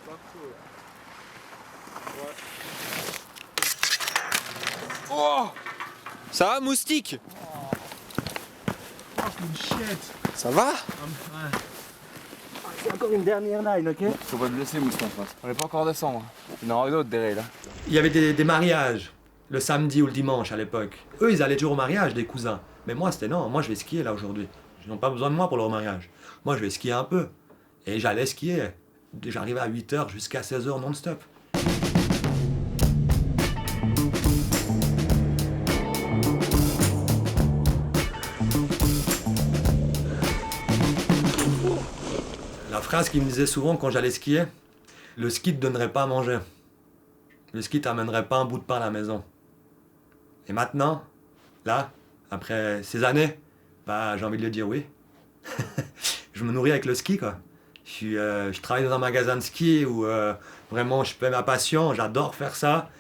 partout. Ouais. Oh, ça va, moustique? Oh, une chiette. Ça va? Ouais. C'est encore une dernière line, ok? Faut pas te blesser, Moustapha. On n'est pas encore décembre. Il y en aura d'autres derrière là. Il y avait des mariages, le samedi ou le dimanche à l'époque. Eux, ils allaient toujours au mariage des cousins. Mais moi, c'était non, moi je vais skier là aujourd'hui. Ils n'ont pas besoin de moi pour leur mariage. Moi, je vais skier un peu. Et j'allais skier. J'arrivais à 8h jusqu'à 16h non-stop. La phrase qu'il me disait souvent quand j'allais skier, le ski ne te donnerait pas à manger. Le ski t'amènerait pas un bout de pain à la maison. Et maintenant, là, après ces années, bah, j'ai envie de le dire oui. Je me nourris avec le ski, quoi. Je travaille dans un magasin de ski où vraiment je fais ma passion, j'adore faire ça.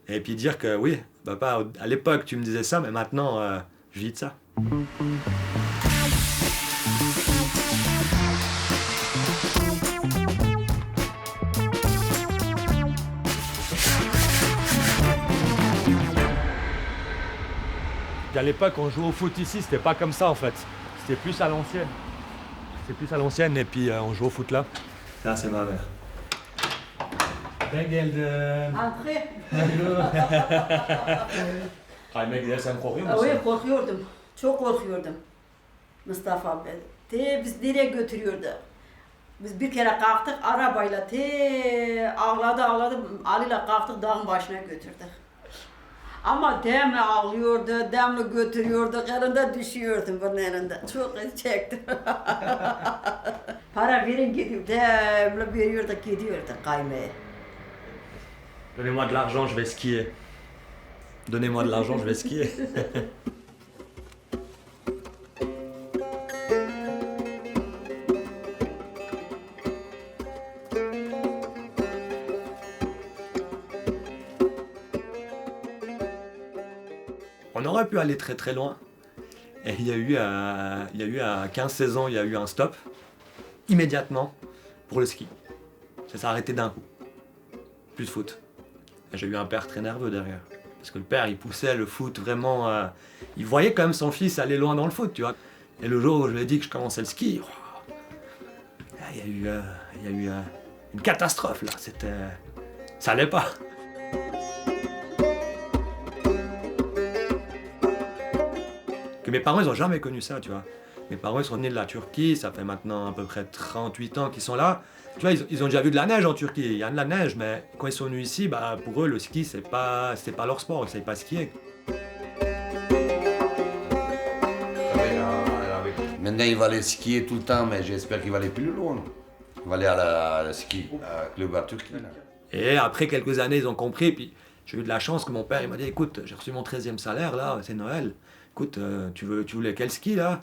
Et puis dire que oui, papa, à l'époque tu me disais ça, mais maintenant je vis de ça. À l'époque, on jouait au foot ici, c'était pas comme ça en fait. C'était plus à l'ancienne. C'était plus à l'ancienne et puis on joue au foot là. Ça, c'est ma mère. Gelden. Entrez. Kaymak sen korkuyor musun? Evet korkuyordum. Çok korkuyordum. Mustafa Bey. Biz nereye götürüyordu? Biz bir kere kalktık arabayla ağladı. Ali'yle kalktık dağın başına götürdük. Ama demle ağlıyordu, demle götürüyordu, karında düşüyordum bunun elinde. Çok çektim. Para verin gidiyor, demle veriyorduk gidiyorduk kaymaya. Donnez-moi de l'argent, je vais skier. Donnez-moi de l'argent, je vais skier. On aurait pu aller très très loin. Et il y a eu à 15-16 ans, il y a eu un stop, immédiatement, pour le ski. Ça s'est arrêté d'un coup. Plus de foot. Et j'ai eu un père très nerveux derrière. Parce que le père, il poussait le foot vraiment... il voyait quand même son fils aller loin dans le foot, tu vois. Et le jour où je lui ai dit que je commençais le ski, il y a eu une catastrophe là. Ça allait pas. Que mes parents, ils ont jamais connu ça, tu vois. Mes parents, ils sont venus de la Turquie, ça fait maintenant à peu près 38 ans qu'ils sont là. Tu vois, ils ont déjà vu de la neige en Turquie, il y a de la neige, mais quand ils sont venus ici, bah, pour eux, le ski, c'est pas leur sport, ils ne savaient pas skier. Maintenant, il va aller skier tout le temps, mais j'espère qu'il va aller plus loin. Il va aller à la ski, à club à Turquie. Là. Et après quelques années, ils ont compris, puis j'ai eu de la chance que mon père, il m'a dit, écoute, j'ai reçu mon 13e salaire, là, c'est Noël. Écoute, tu voulais quel ski, là?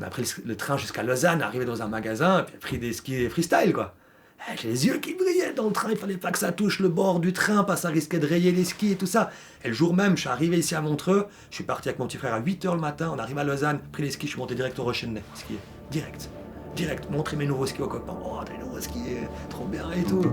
On a pris le train jusqu'à Lausanne, arrivé dans un magasin, puis pris des skis freestyle, quoi. J'ai les yeux qui brillaient dans le train, il fallait pas que ça touche le bord du train, parce que ça risquait de rayer les skis et tout ça. Et le jour même, je suis arrivé ici à Montreux, je suis parti avec mon petit frère à 8h le matin, on arrive à Lausanne, pris les skis, je suis monté direct au Rochennais, skier. Direct, montrer mes nouveaux skis aux copains. Oh, des nouveaux skis, trop bien et tout.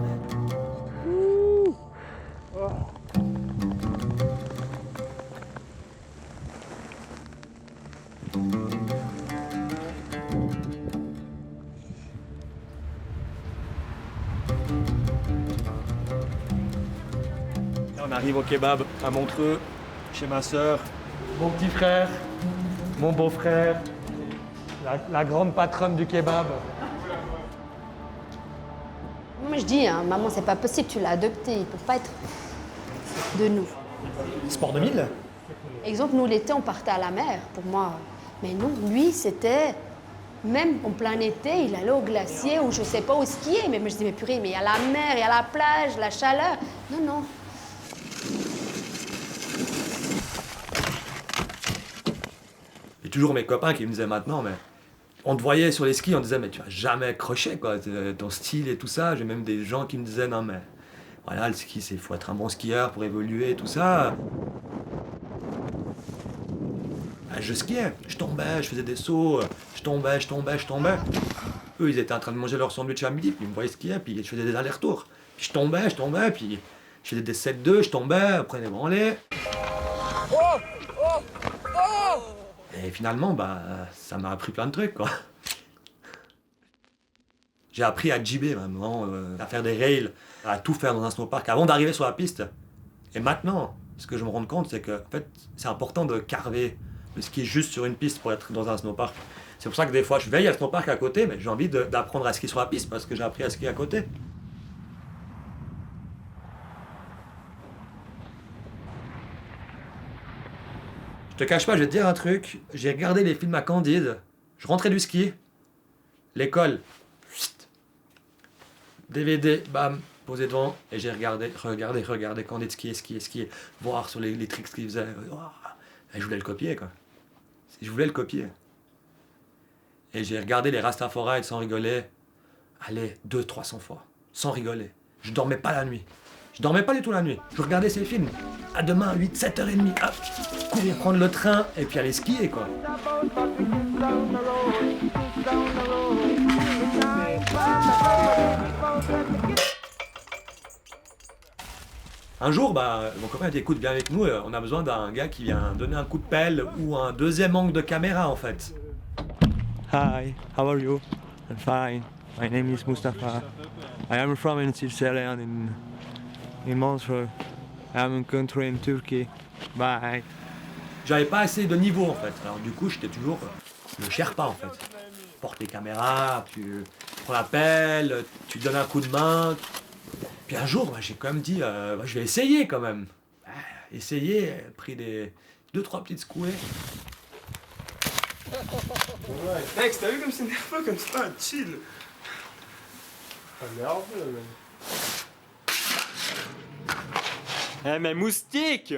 On arrive au kebab à Montreux, chez ma sœur, mon petit frère, mon beau-frère, la grande patronne du kebab. Moi je dis, hein, maman, c'est pas possible, tu l'as adopté, il peut pas être de nous. Sport 2000? Exemple, nous l'été, on partait à la mer, pour moi. Mais non, lui, c'était, même en plein été, il allait au glacier ou je sais pas où skier. Mais moi je dis, mais purée, mais il y a la mer, il y a la plage, la chaleur. Non, non. Et toujours mes copains qui me disaient maintenant, mais on te voyait sur les skis, on disait, mais tu vas jamais crocher, quoi, ton style et tout ça. J'ai même des gens qui me disaient, non, mais voilà, le ski, il faut être un bon skieur pour évoluer et tout ça. Je skiais, je tombais, je faisais des sauts, je tombais. Eux, ils étaient en train de manger leur sandwich à midi, puis ils me voyaient skier, puis je faisais des allers-retours. Puis je tombais, puis je faisais des 7-2, je tombais, après des branlées. Et finalement, bah, ça m'a appris plein de trucs, quoi. J'ai appris à jibber, vraiment, à faire des rails, à tout faire dans un snowpark avant d'arriver sur la piste. Et maintenant, ce que je me rends compte, c'est que en fait, c'est important de carver le ski juste sur une piste pour être dans un snowpark. C'est pour ça que des fois, je veille à le snowpark à côté, mais j'ai envie d'apprendre à skier sur la piste parce que j'ai appris à skier à côté. Je te cache pas, je vais te dire un truc. J'ai regardé les films à Candide, je rentrais du ski, l'école, DVD, bam, posé devant, et j'ai regardé Candide skier, voir sur les tricks qu'il faisait. Et je voulais le copier, quoi. Je voulais le copier. Et j'ai regardé les Rastafari sans rigoler, allez, 200-300 fois, sans rigoler. Je dormais pas la nuit. Je dormais pas du tout la nuit. Je regardais ces films. À demain, 8-7h30, hop, courir prendre le train, et puis aller skier, quoi. Un jour, bah, mon copain a dit écoute, viens avec nous, on a besoin d'un gars qui vient donner un coup de pelle ou un deuxième angle de caméra en fait. Hi, how are you? I'm fine. My name is Mustafa. I am from Sicilian in Montreux. I am in country in Turkey. Bye. J'avais pas assez de niveau en fait, alors du coup j'étais toujours le Sherpa en fait. Tu portes les caméras, tu prends la pelle, tu donnes un coup de main. Puis un jour, bah, j'ai quand même dit, je vais essayer quand même. Essayer, pris des 2-3 petites secouées. Ouais. Mec, t'as vu comme c'est nerveux comme ça, chill. Pas nerveux, même. Eh mais moustique!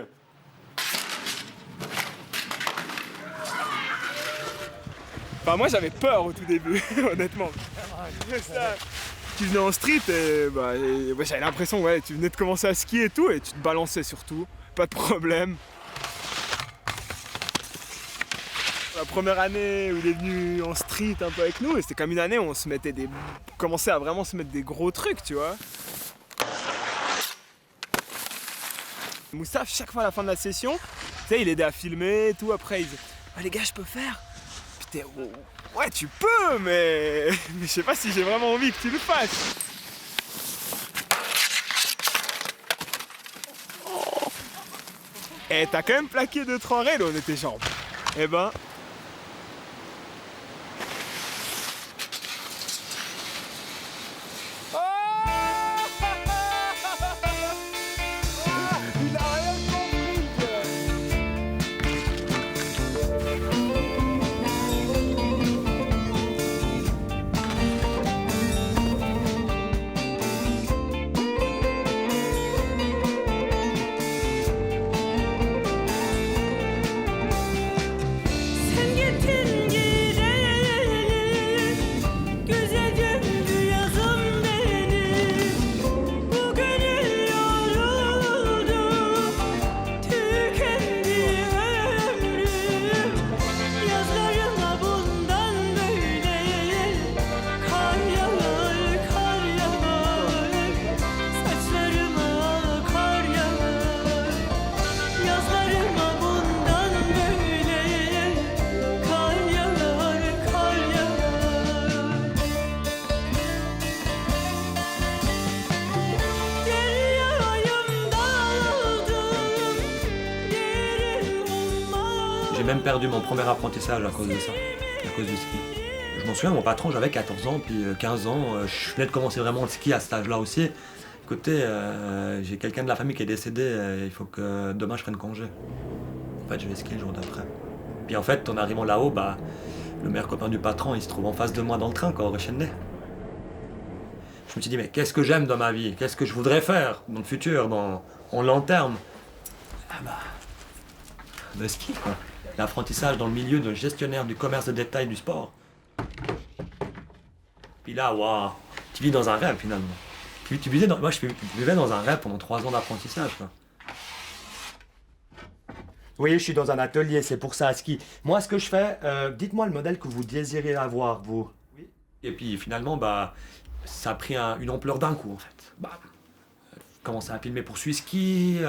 Enfin, moi j'avais peur au tout début, honnêtement. Ça, tu venais en street et ouais, j'avais l'impression, ouais, tu venais de commencer à skier et tout, et tu te balançais surtout, pas de problème. La première année où il est venu en street un peu avec nous, et c'était comme une année où on commençait à vraiment se mettre des gros trucs, tu vois. Moustapha, chaque fois à la fin de la session, tu sais, il aidait à filmer et tout, après il disait ah les gars, je peux faire. Putain, ouais, tu peux, mais je sais pas si j'ai vraiment envie que tu le fasses. Et t'as quand même plaqué 2-3 rails, on était genre, eh ben. J'ai même perdu mon premier apprentissage à cause de ça, à cause du ski. Je m'en souviens, mon patron, j'avais 14 ans, puis 15 ans, je venais de commencer vraiment le ski à cet âge-là aussi. Écoutez, j'ai quelqu'un de la famille qui est décédé, il faut que demain je prenne congé. En fait, je vais skier le jour d'après. Puis en fait, en arrivant là-haut, bah, le meilleur copain du patron, il se trouve en face de moi dans le train, quand au Reichenay. Je me suis dit, mais qu'est-ce que j'aime dans ma vie? Qu'est-ce que je voudrais faire dans le futur, en long terme? Ah bah, le ski, quoi. L'apprentissage dans le milieu de gestionnaire du commerce de détail du sport. Puis là, waouh, tu vis dans un rêve finalement. Moi, je vivais dans un rêve pendant 3 ans d'apprentissage, quoi. Vous voyez, je suis dans un atelier, c'est pour ça, à ski. Moi, ce que je fais, dites-moi le modèle que vous désirez avoir, vous. Oui. Et puis finalement, bah, ça a pris une ampleur d'un coup en fait. Bah, commencer à filmer pour Swisski,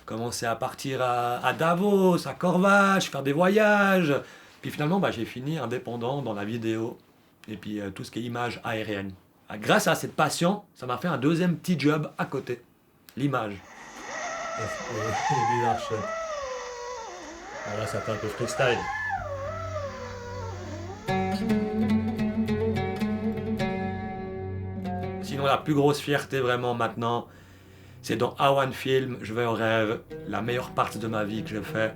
commencer à partir à Davos, à Corvache, faire des voyages. Puis finalement, bah, j'ai fini indépendant dans la vidéo et puis tout ce qui est image aérienne. Grâce à cette passion, ça m'a fait un deuxième petit job à côté, l'image. Voilà, ça fait un peu freestyle. Sinon, la plus grosse fierté vraiment maintenant, c'est dans A1 Film, Je vais au rêve, la meilleure partie de ma vie que j'ai fait,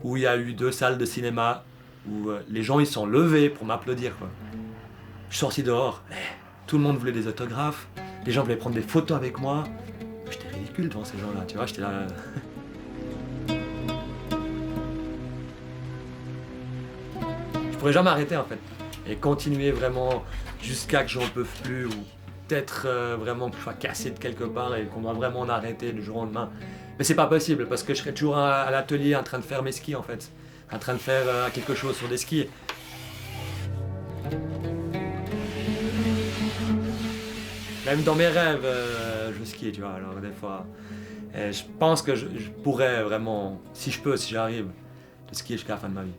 où il y a eu 2 salles de cinéma, où les gens ils sont levés pour m'applaudir, quoi. Je suis sorti dehors, tout le monde voulait des autographes, les gens voulaient prendre des photos avec moi. J'étais ridicule devant ces gens-là, tu vois, j'étais là... Je pourrais jamais arrêter en fait, et continuer vraiment jusqu'à que j'en peux plus, ou peut-être vraiment que je sois cassé de quelque part et qu'on doit vraiment en arrêter du jour au lendemain. Mais c'est pas possible parce que je serai toujours à l'atelier en train de faire mes skis en fait, en train de faire quelque chose sur des skis. Même dans mes rêves, je skie, tu vois, alors des fois. Et je pense que je pourrais vraiment, si je peux, si j'arrive, de skier jusqu'à la fin de ma vie.